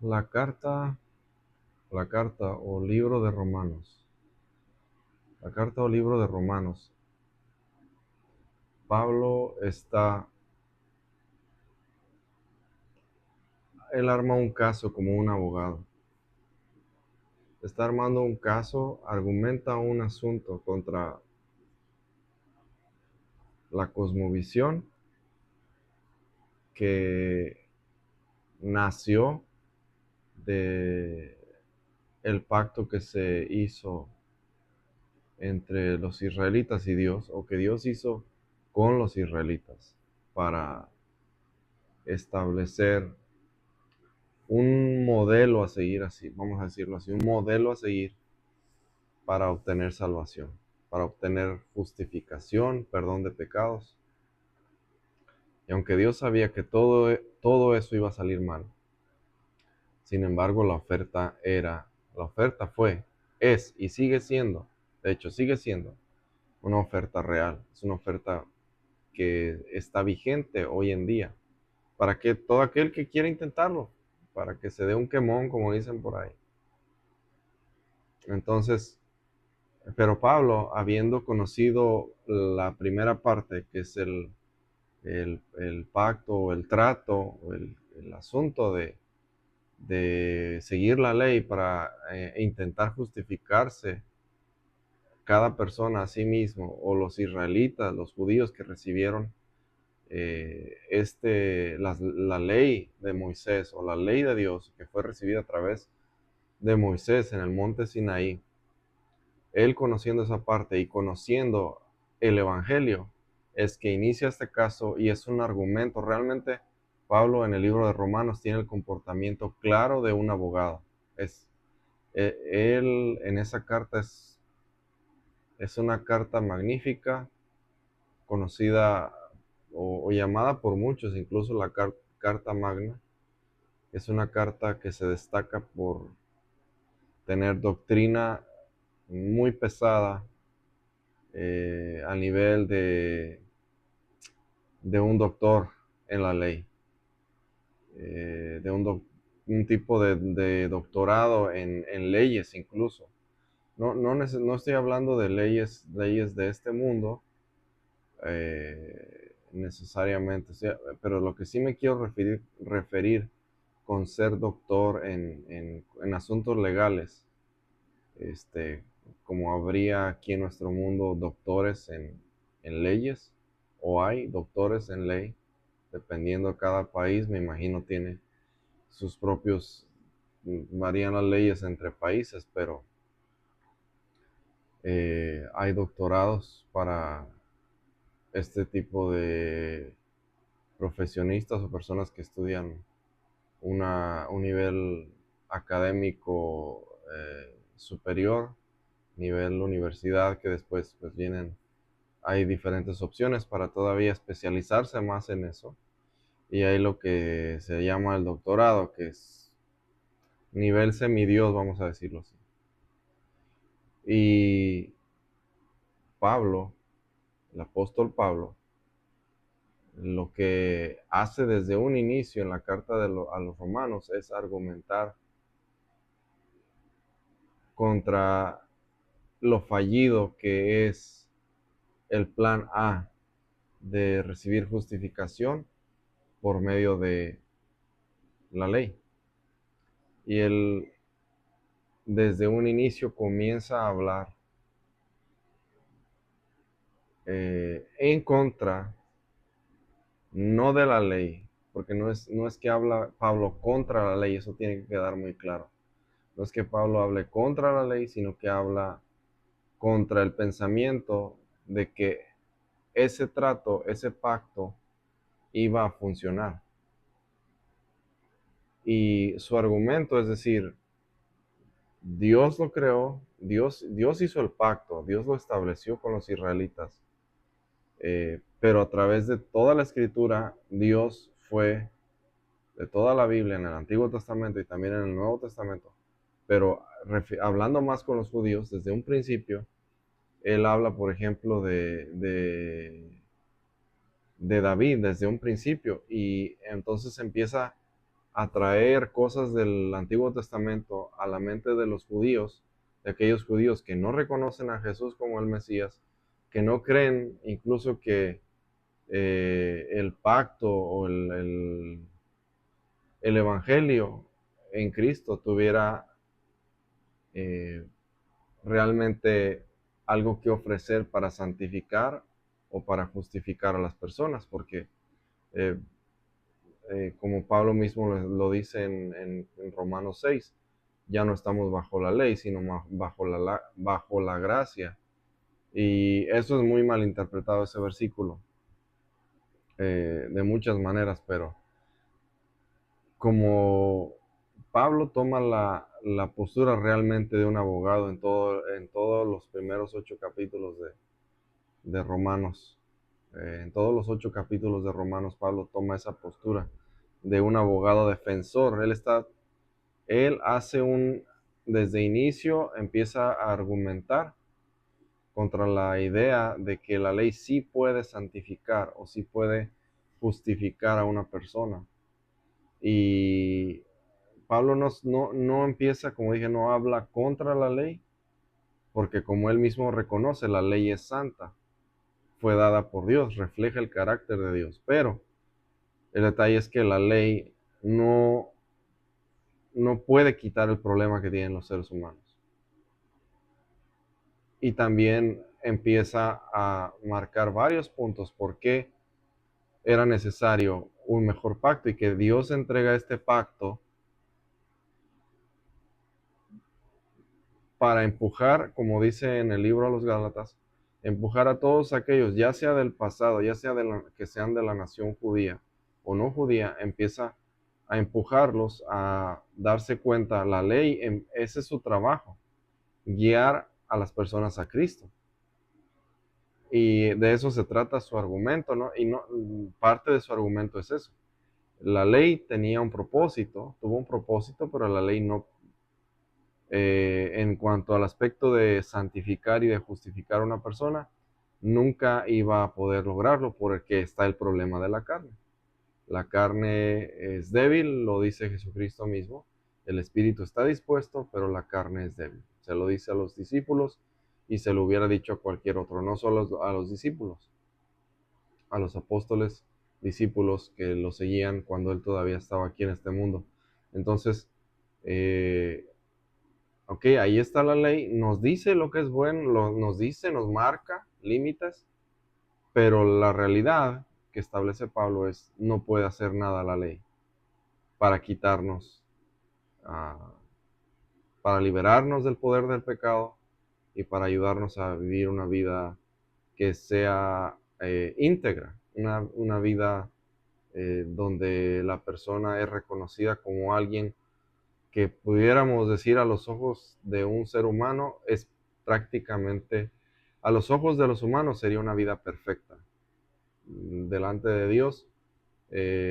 La carta, la carta o libro de Romanos. La carta o libro de Romanos. Pablo él arma un caso como un abogado. Está armando un caso, argumenta un asunto contra la cosmovisión que nació de el pacto que se hizo entre los israelitas y Dios, o que Dios hizo con los israelitas para establecer un modelo a seguir, así, vamos a decirlo así, un modelo a seguir para obtener salvación, para obtener justificación, perdón de pecados. Y aunque Dios sabía que todo eso iba a salir mal, sin embargo la oferta fue, es y sigue siendo, de hecho sigue siendo una oferta real, es una oferta que está vigente hoy en día, para que todo aquel que quiera intentarlo, para que se dé un quemón, como dicen por ahí. Entonces, pero Pablo, habiendo conocido la primera parte, que es el pacto o el trato o el asunto de seguir la ley para intentar justificarse cada persona a sí mismo, o los israelitas, los judíos que recibieron la ley de Moisés o la ley de Dios que fue recibida a través de Moisés en el monte Sinaí, él conociendo esa parte y conociendo el Evangelio, es que inicia este caso y es un argumento. Realmente Pablo en el libro de Romanos tiene el comportamiento claro de un abogado. Es, Él en esa carta es una carta magnífica, conocida o llamada por muchos, incluso la Carta Magna. Es una carta que se destaca por tener doctrina muy pesada, al nivel de un doctor en la ley, de un tipo de doctorado en leyes incluso. No estoy hablando de leyes de este mundo necesariamente, o sea, pero lo que sí me quiero referir con ser doctor en asuntos legales, este, como habría aquí en nuestro mundo doctores en leyes, o hay doctores en ley, dependiendo de cada país, me imagino tiene sus propios, varían las leyes entre países, pero hay doctorados para este tipo de profesionistas o personas que estudian un nivel académico superior, nivel universidad, que después pues hay diferentes opciones para todavía especializarse más en eso. Y hay lo que se llama el doctorado, que es nivel semidios, vamos a decirlo así. Y Pablo, el apóstol Pablo, lo que hace desde un inicio en la carta a los romanos es argumentar contra lo fallido que es el plan A de recibir justificación por medio de la ley. Y él desde un inicio comienza a hablar en contra, no de la ley, porque no es que habla Pablo contra la ley, eso tiene que quedar muy claro. No es que Pablo hable contra la ley, sino que habla contra el pensamiento de que ese trato, ese pacto iba a funcionar. Y su argumento es decir, Dios lo creó, Dios hizo el pacto, Dios lo estableció con los israelitas, pero a través de toda la escritura, Dios fue, de toda la Biblia, en el Antiguo Testamento y también en el Nuevo Testamento, pero hablando más con los judíos, desde un principio, él habla, por ejemplo, de David desde un principio, y entonces empieza a traer cosas del Antiguo Testamento a la mente de los judíos, de aquellos judíos que no reconocen a Jesús como el Mesías, que no creen incluso que el pacto o el Evangelio en Cristo tuviera eh, realmente algo que ofrecer para santificar o para justificar a las personas, porque eh, como Pablo mismo lo dice en Romanos 6, ya no estamos bajo la ley, sino bajo la gracia. Y eso es muy mal interpretado ese versículo, de muchas maneras, pero como Pablo toma la postura realmente de un abogado en todos los primeros 8 capítulos de Romanos, en todos los 8 capítulos de Romanos, Pablo toma esa postura de un abogado defensor. Él hace desde inicio empieza a argumentar contra la idea de que la ley sí puede santificar o sí puede justificar a una persona. Y Pablo no empieza, como dije, no habla contra la ley, porque como él mismo reconoce, la ley es santa, fue dada por Dios, refleja el carácter de Dios. Pero el detalle es que la ley no puede quitar el problema que tienen los seres humanos. Y también empieza a marcar varios puntos por qué era necesario un mejor pacto y que Dios entrega este pacto para empujar, como dice en el libro a los Gálatas, empujar a todos aquellos, ya sea del pasado, ya sea que sean de la nación judía o no judía, empieza a empujarlos a darse cuenta, la ley, ese es su trabajo, guiar a las personas a Cristo. Y de eso se trata su argumento, ¿no? Y parte de su argumento es eso. La ley tenía un propósito, tuvo un propósito, pero la ley no, en cuanto al aspecto de santificar y de justificar a una persona, nunca iba a poder lograrlo porque está el problema de la carne. La carne es débil, lo dice Jesucristo mismo. El espíritu está dispuesto, pero la carne es débil. Se lo dice a los discípulos y se lo hubiera dicho a cualquier otro, no solo a los discípulos, a los apóstoles, discípulos que lo seguían cuando él todavía estaba aquí en este mundo. Entonces, ok, ahí está la ley, nos dice lo que es bueno, nos dice, nos marca límites, pero la realidad que establece Pablo es, no puede hacer nada la ley para quitarnos, para liberarnos del poder del pecado y para ayudarnos a vivir una vida que sea íntegra, una vida donde la persona es reconocida como alguien que pudiéramos decir a los ojos de un ser humano es prácticamente, a los ojos de los humanos sería una vida perfecta. Delante de Dios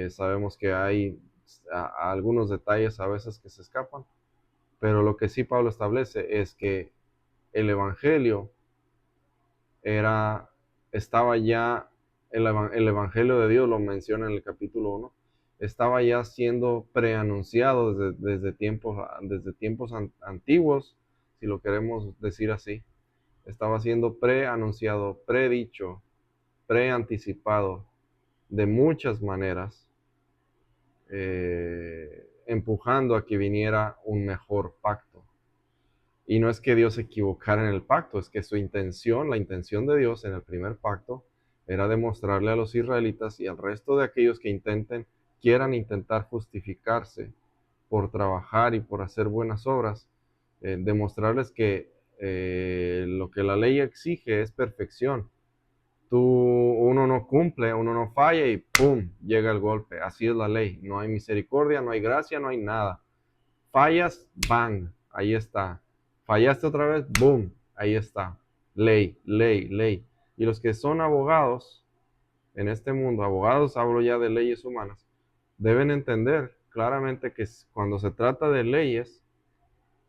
sabemos que hay algunos detalles a veces que se escapan, pero lo que sí Pablo establece es que el Evangelio estaba ya, el Evangelio de Dios lo menciona en el capítulo 1, estaba ya siendo preanunciado desde tiempos antiguos, si lo queremos decir así. Estaba siendo preanunciado, predicho, preanticipado de muchas maneras, empujando a que viniera un mejor pacto. Y no es que Dios se equivocara en el pacto, es que su intención, la intención de Dios en el primer pacto, era demostrarle a los israelitas y al resto de aquellos que quieran intentar justificarse por trabajar y por hacer buenas obras, demostrarles que lo que la ley exige es perfección. Uno no cumple, uno no falla y ¡pum! Llega el golpe. Así es la ley. No hay misericordia, no hay gracia, no hay nada. Fallas, bang, ahí está. Fallaste otra vez, boom, ahí está. Ley, ley, ley. Y los que son abogados en este mundo, abogados, hablo ya de leyes humanas, deben entender claramente que cuando se trata de leyes,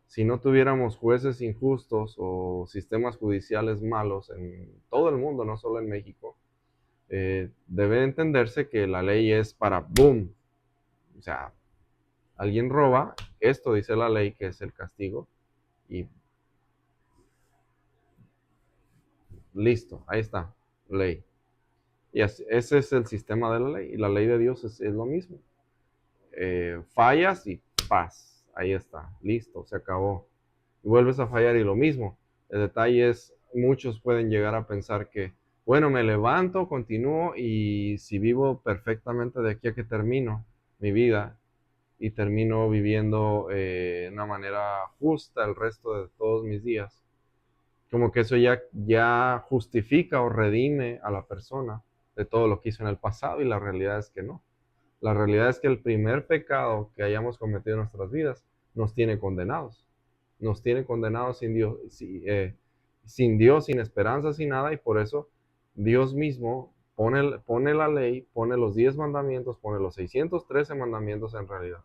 si no tuviéramos jueces injustos o sistemas judiciales malos en todo el mundo, no solo en México, debe entenderse que la ley es para boom, o sea, Alguien roba, esto dice la ley que es el castigo, y listo, ahí está, ley. Y ese es el sistema de la ley, y la ley de Dios es lo mismo. Fallas y paz, ahí está, listo, se acabó. Y vuelves a fallar y lo mismo. El detalle es, muchos pueden llegar a pensar que, bueno, me levanto, continúo y si vivo perfectamente de aquí a que termino mi vida y termino viviendo de una manera justa el resto de todos mis días, como que eso ya justifica o redime a la persona de todo lo que hizo en el pasado, y la realidad es que no. La realidad es que el primer pecado que hayamos cometido en nuestras vidas nos tiene condenados. Nos tiene condenados sin Dios, sin Dios, sin esperanza, sin nada, y por eso Dios mismo pone la ley, pone los 10 mandamientos, pone los 613 mandamientos en realidad,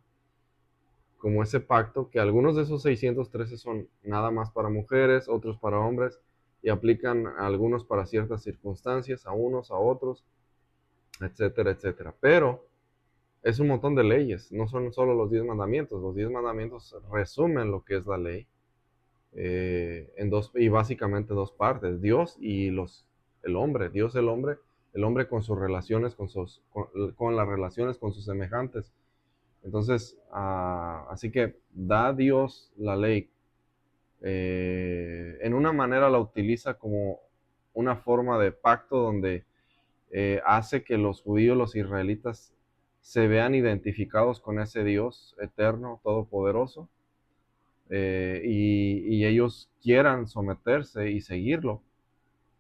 como ese pacto, que algunos de esos 613 son nada más para mujeres, otros para hombres, y aplican a algunos para ciertas circunstancias, a unos, a otros, etcétera, etcétera. Pero es un montón de leyes, no son solo los 10 mandamientos. Los 10 mandamientos resumen lo que es la ley en dos, y básicamente dos partes: Dios y el hombre. Dios, el hombre con sus relaciones, con las relaciones con sus semejantes. Entonces, así que da Dios la ley. En una manera la utiliza como una forma de pacto donde hace que los judíos, los israelitas, se vean identificados con ese Dios eterno, todopoderoso, y ellos quieran someterse y seguirlo,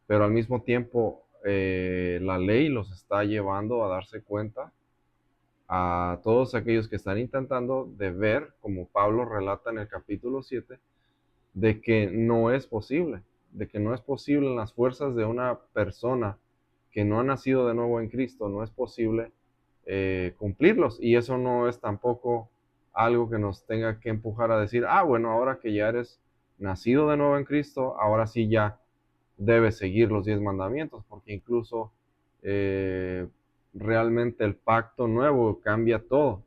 pero al mismo tiempo la ley los está llevando a darse cuenta a todos aquellos que están intentando de ver, como Pablo relata en el capítulo 7, de que no es posible, de que no es posible en las fuerzas de una persona que no ha nacido de nuevo en Cristo, no es posible cumplirlos. Y eso no es tampoco algo que nos tenga que empujar a decir, bueno, ahora que ya eres nacido de nuevo en Cristo, ahora sí ya debes seguir los 10 mandamientos, porque incluso eh, realmente el pacto nuevo cambia todo.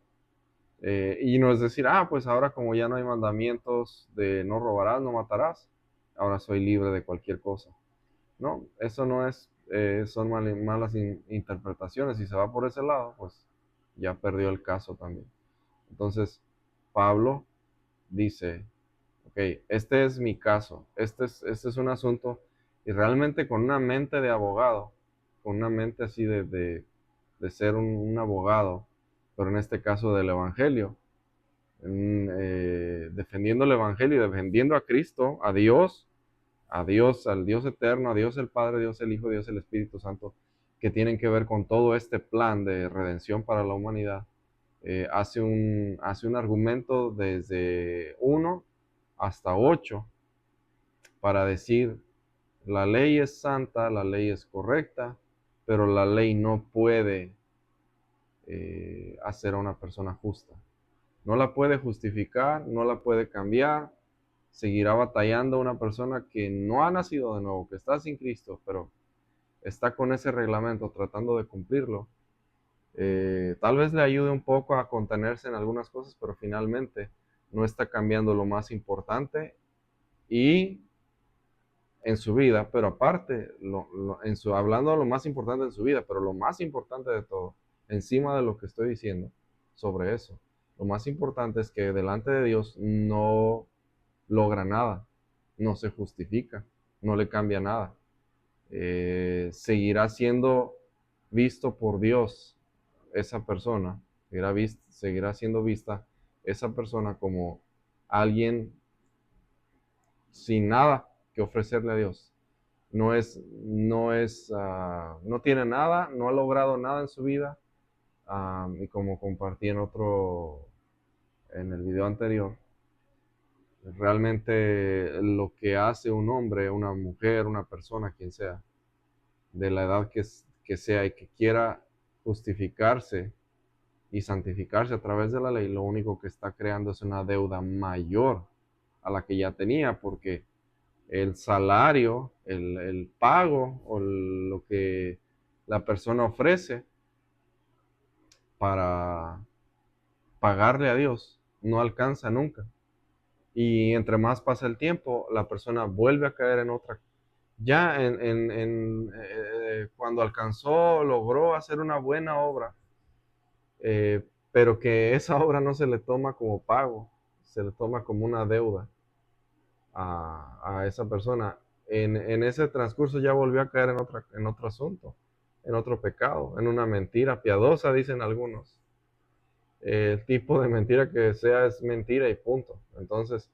Y no es decir, pues ahora como ya no hay mandamientos de no robarás, no matarás, ahora soy libre de cualquier cosa. No, eso no es, son malas interpretaciones. Si se va por ese lado, pues ya perdió el caso también. Entonces, Pablo dice, ok, este es mi caso, este es un asunto, y realmente con una mente de abogado, con una mente así de ser un abogado, pero en este caso del Evangelio, defendiendo el Evangelio, defendiendo a Cristo, a Dios, al Dios eterno, a Dios el Padre, Dios el Hijo, Dios el Espíritu Santo, que tienen que ver con todo este plan de redención para la humanidad. Hace un argumento desde 1 hasta 8 para decir, la ley es santa, la ley es correcta, pero la ley no puede hacer a una persona justa. No la puede justificar, no la puede cambiar. Seguirá batallando una persona que no ha nacido de nuevo, que está sin Cristo, pero está con ese reglamento tratando de cumplirlo. Tal vez le ayude un poco a contenerse en algunas cosas, pero finalmente no está cambiando lo más importante y en su vida, pero aparte, hablando de lo más importante en su vida, pero lo más importante de todo, encima de lo que estoy diciendo sobre eso, lo más importante es que delante de Dios no logra nada, no se justifica, no le cambia nada. Seguirá siendo visto por Dios esa persona, seguirá siendo vista esa persona como alguien sin nada que ofrecerle a Dios. No tiene nada, no ha logrado nada en su vida, y como compartí en el video anterior, realmente lo que hace un hombre, una mujer, una persona, quien sea, de la edad que sea, y que quiera justificarse y santificarse a través de la ley, lo único que está creando es una deuda mayor a la que ya tenía, porque el salario, el pago o lo que la persona ofrece para, pagarle a Dios no alcanza nunca. Y entre más pasa el tiempo, la persona vuelve a caer en otra. Ya cuando alcanzó, logró hacer una buena obra, pero que esa obra no se le toma como pago, se le toma como una deuda a esa persona. En ese transcurso ya volvió a caer en otro asunto, en otro pecado, en una mentira piadosa, dicen algunos. El tipo de mentira que sea es mentira y punto. Entonces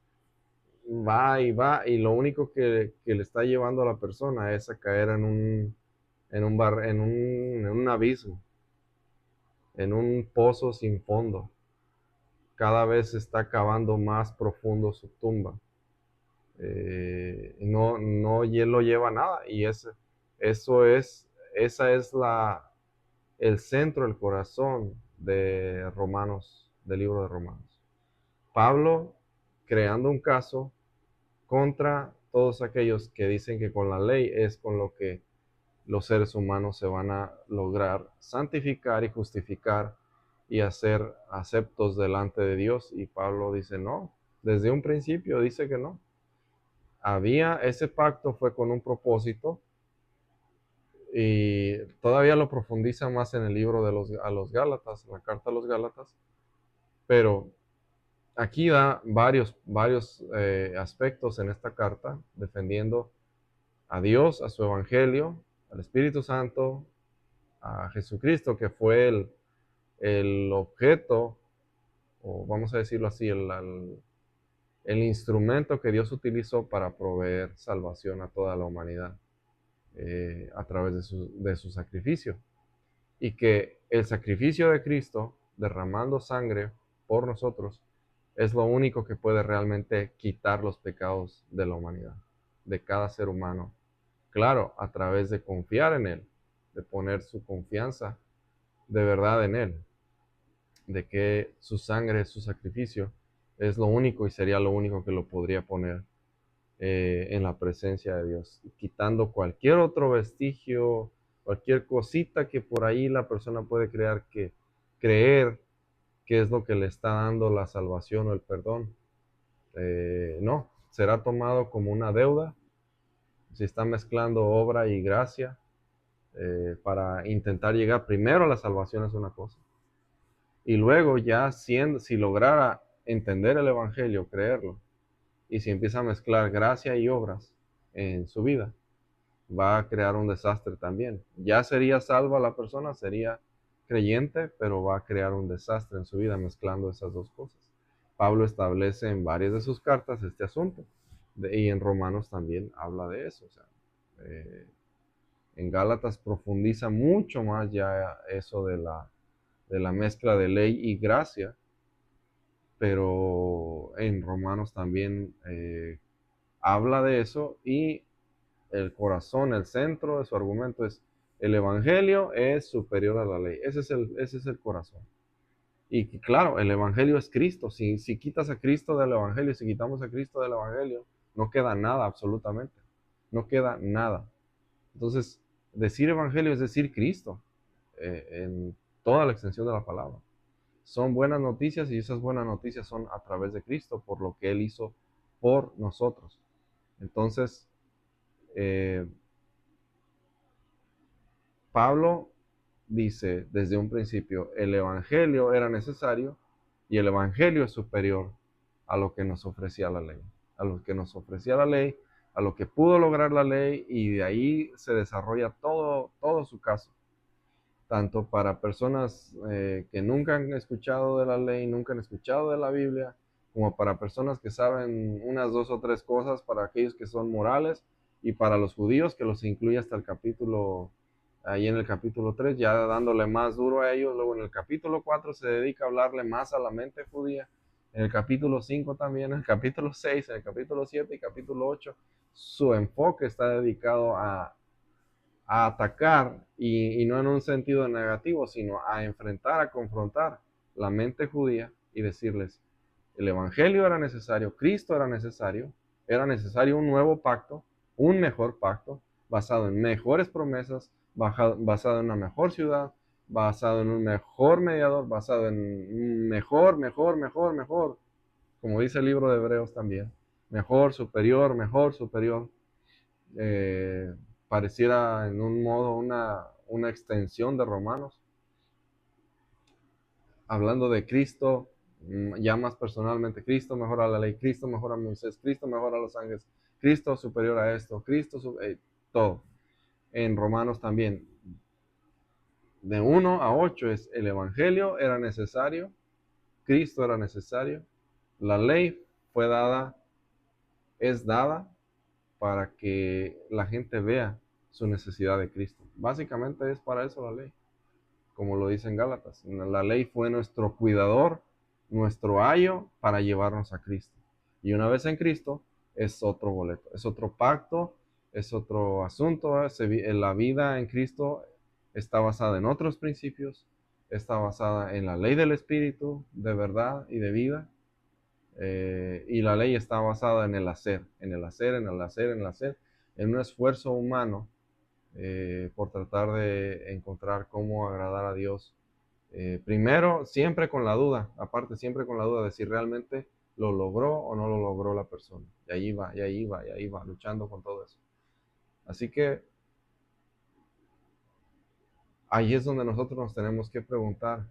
va y lo único que le está llevando a la persona es a caer en un abismo, en un pozo sin fondo. Cada vez está cavando más profundo su tumba. No lo lleva a nada. Y esa es el centro, el corazón de Romanos, del libro de Romanos. Pablo creando un caso contra todos aquellos que dicen que con la ley es con lo que los seres humanos se van a lograr santificar y justificar y hacer aceptos delante de Dios. Y Pablo dice no, desde un principio dice que no. Ese pacto fue con un propósito, y todavía lo profundiza más en el libro a los Gálatas, la carta a los Gálatas, pero aquí da varios aspectos en esta carta defendiendo a Dios, a su evangelio, al Espíritu Santo, a Jesucristo, que fue el objeto, o vamos a decirlo así, el instrumento que Dios utilizó para proveer salvación a toda la humanidad a través de su sacrificio. Y que el sacrificio de Cristo, derramando sangre por nosotros, es lo único que puede realmente quitar los pecados de la humanidad, de cada ser humano. Claro, a través de confiar en Él, de poner su confianza de verdad en Él, de que su sangre, su sacrificio, es lo único y sería lo único que lo podría poner en la presencia de Dios, quitando cualquier otro vestigio, cualquier cosita que por ahí la persona puede creer que es lo que le está dando la salvación o el perdón. No, será tomado como una deuda. Si está mezclando obra y gracia para intentar llegar primero a la salvación es una cosa. Y luego ya si lograra entender el Evangelio, creerlo, y si empieza a mezclar gracia y obras en su vida, va a crear un desastre también. Ya sería salva la persona, sería creyente, pero va a crear un desastre en su vida mezclando esas dos cosas. Pablo establece en varias de sus cartas este asunto, y en Romanos también habla de eso. O sea, en Gálatas profundiza mucho más ya eso de la mezcla de ley y gracia, pero en Romanos también habla de eso, y el corazón, el centro de su argumento es: el Evangelio es superior a la ley. Ese es el corazón. Y claro, el Evangelio es Cristo. Si quitas a Cristo del Evangelio, si quitamos a Cristo del Evangelio, no queda nada absolutamente. No queda nada. Entonces, decir Evangelio es decir Cristo en toda la extensión de la palabra. Son buenas noticias, y esas buenas noticias son a través de Cristo, por lo que Él hizo por nosotros. Entonces, Pablo dice desde un principio: el Evangelio era necesario, y el Evangelio es superior a lo que nos ofrecía la ley. A lo que nos ofrecía la ley, a lo que pudo lograr la ley, y de ahí se desarrolla todo su caso. Tanto para personas que nunca han escuchado de la ley, nunca han escuchado de la Biblia, como para personas que saben unas 2 o 3 cosas, para aquellos que son morales, y para los judíos, que los incluye hasta ahí en el capítulo 3, ya dándole más duro a ellos. Luego en el capítulo 4 se dedica a hablarle más a la mente judía. En el capítulo 5 también, en el capítulo 6, en el capítulo 7 y capítulo 8, su enfoque está dedicado a atacar, y no en un sentido negativo, sino a enfrentar, a confrontar la mente judía y decirles: el Evangelio era necesario, Cristo era necesario un nuevo pacto, un mejor pacto, basado en mejores promesas, basado en una mejor ciudad, basado en un mejor mediador, basado en un mejor, como dice el libro de Hebreos también, mejor, superior, eh, pareciera en un modo una extensión de Romanos, hablando de Cristo, ya más personalmente, Cristo mejora la ley, Cristo mejora a Moisés, Cristo mejora a los ángeles, Cristo superior a esto, todo. En Romanos también, de 1 a 8 es el Evangelio era necesario, Cristo era necesario, la ley fue dada, es dada para que la gente vea su necesidad de Cristo. Básicamente es para eso la ley, como lo dice en Gálatas. La ley fue nuestro cuidador, nuestro ayo para llevarnos a Cristo. Y una vez en Cristo es otro boleto, es otro pacto, es otro asunto. La vida en Cristo está basada en otros principios, está basada en la ley del Espíritu, de verdad y de vida. Y la ley está basada en el hacer, en un esfuerzo humano por tratar de encontrar cómo agradar a Dios. Primero, siempre con la duda, aparte siempre con la duda de si realmente lo logró o no lo logró la persona. Y ahí va, y ahí va, y ahí va, luchando con todo eso. Así que ahí es donde nosotros nos tenemos que preguntar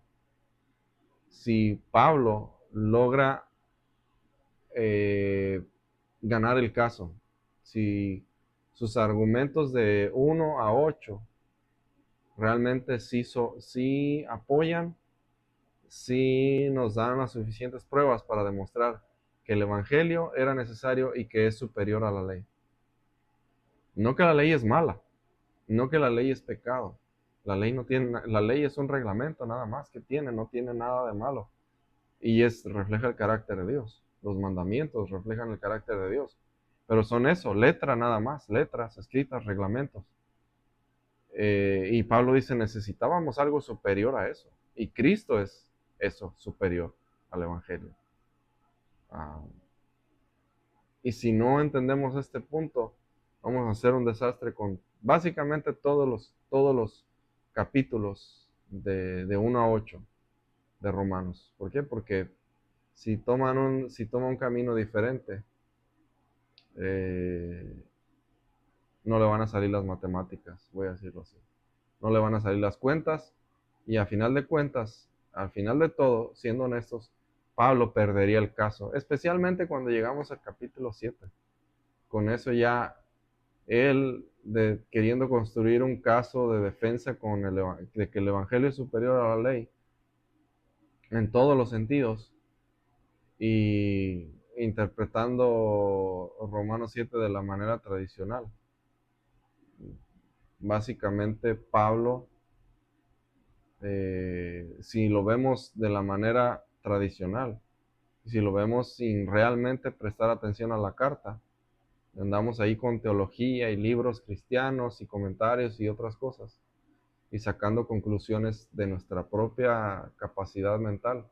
si Pablo logra ganar el caso, si sus argumentos de 1 a 8 realmente sí apoyan, sí nos dan las suficientes pruebas para demostrar que el Evangelio era necesario y que es superior a la ley. No que la ley es mala, no que la ley es pecado. La ley es un reglamento nada más que no tiene nada de malo. Y refleja el carácter de Dios. Los mandamientos reflejan el carácter de Dios. Pero son eso, letra nada más, letras escritas, reglamentos. Y Pablo dice, necesitábamos algo superior a eso. Y Cristo es eso, superior al Evangelio. Y si no entendemos este punto, vamos a hacer un desastre con básicamente todos los capítulos de 1 a 8 de Romanos. ¿Por qué? Porque si toma un camino diferente, no le van a salir las matemáticas, voy a decirlo así. No le van a salir las cuentas, y a final de cuentas, al final de todo, siendo honestos, Pablo perdería el caso, especialmente cuando llegamos al capítulo 7. Con eso ya él queriendo construir un caso de defensa de que el Evangelio es superior a la ley en todos los sentidos, y interpretando Romanos 7 de la manera tradicional. Básicamente Pablo, si lo vemos de la manera tradicional, si lo vemos sin realmente prestar atención a la carta, andamos ahí con teología y libros cristianos y comentarios y otras cosas, y sacando conclusiones de nuestra propia capacidad mental,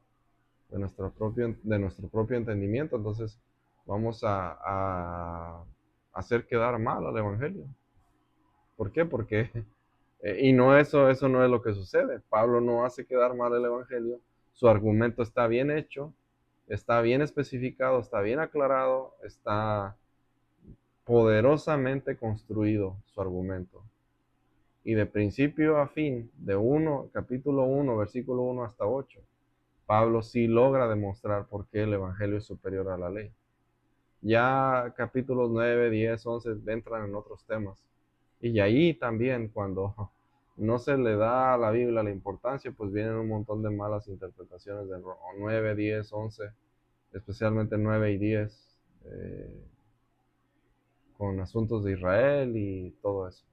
de nuestro propio entendimiento. Entonces vamos a hacer quedar mal al Evangelio. ¿Por qué? Porque, y no eso no es lo que sucede. Pablo no hace quedar mal el Evangelio. Su argumento está bien hecho, está bien especificado, está bien aclarado, está poderosamente construido su argumento. Y de principio a fin, capítulo 1, versículo 1 hasta 8, Pablo sí logra demostrar por qué el Evangelio es superior a la ley. Ya capítulos 9, 10, 11 entran en otros temas. Y ahí también, cuando no se le da a la Biblia la importancia, pues vienen un montón de malas interpretaciones de 9, 10, 11, especialmente 9 y 10, con asuntos de Israel y todo eso.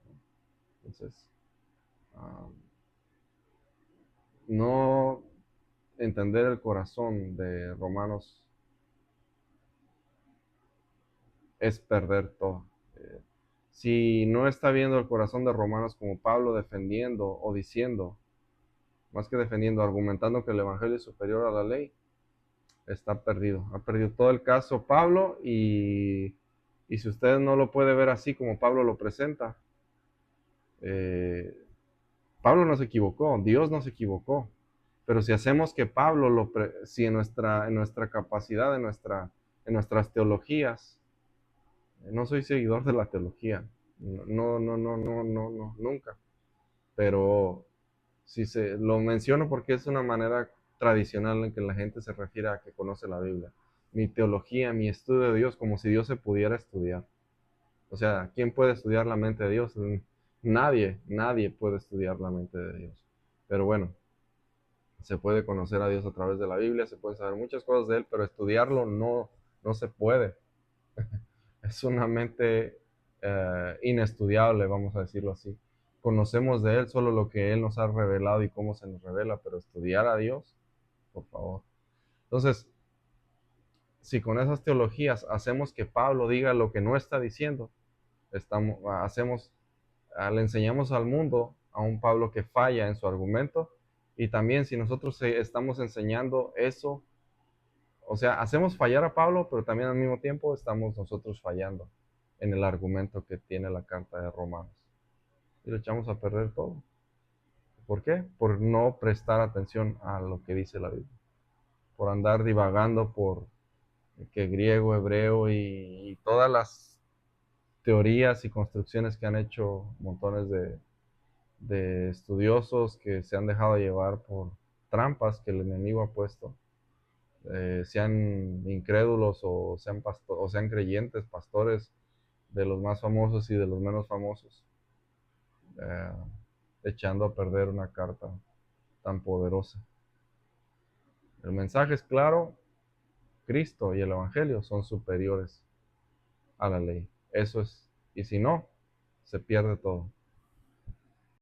Entonces, no entender el corazón de Romanos es perder todo. Si no está viendo el corazón de Romanos como Pablo defendiendo o diciendo, más que defendiendo, argumentando que el Evangelio es superior a la ley, está perdido. Ha perdido todo el caso Pablo, y si usted no lo puede ver así como Pablo lo presenta, Pablo no se equivocó, Dios no se equivocó. Pero si hacemos que Pablo, si en nuestra capacidad, en nuestras teologías, no soy seguidor de la teología, nunca. Pero si se lo menciono porque es una manera tradicional en que la gente se refiere a que conoce la Biblia. Mi teología, mi estudio de Dios, como si Dios se pudiera estudiar. O sea, ¿quién puede estudiar la mente de Dios? Nadie puede estudiar la mente de Dios. Pero bueno, se puede conocer a Dios a través de la Biblia, se puede saber muchas cosas de Él, pero estudiarlo no se puede. Es una mente inestudiable, vamos a decirlo así. Conocemos de Él solo lo que Él nos ha revelado y cómo se nos revela, pero estudiar a Dios, por favor. Entonces, si con esas teologías hacemos que Pablo diga lo que no está diciendo, hacemos, le enseñamos al mundo a un Pablo que falla en su argumento, y también si nosotros estamos enseñando eso, o sea, hacemos fallar a Pablo, pero también al mismo tiempo estamos nosotros fallando en el argumento que tiene la carta de Romanos. Y lo echamos a perder todo. ¿Por qué? Por no prestar atención a lo que dice la Biblia. Por andar divagando por que griego, hebreo y todas las teorías y construcciones que han hecho montones de estudiosos que se han dejado llevar por trampas que el enemigo ha puesto, sean incrédulos o sean creyentes, pastores de los más famosos y de los menos famosos, eh, echando a perder una carta tan poderosa. El mensaje es claro: Cristo y el Evangelio son superiores a la ley. Eso es, y si no, se pierde todo.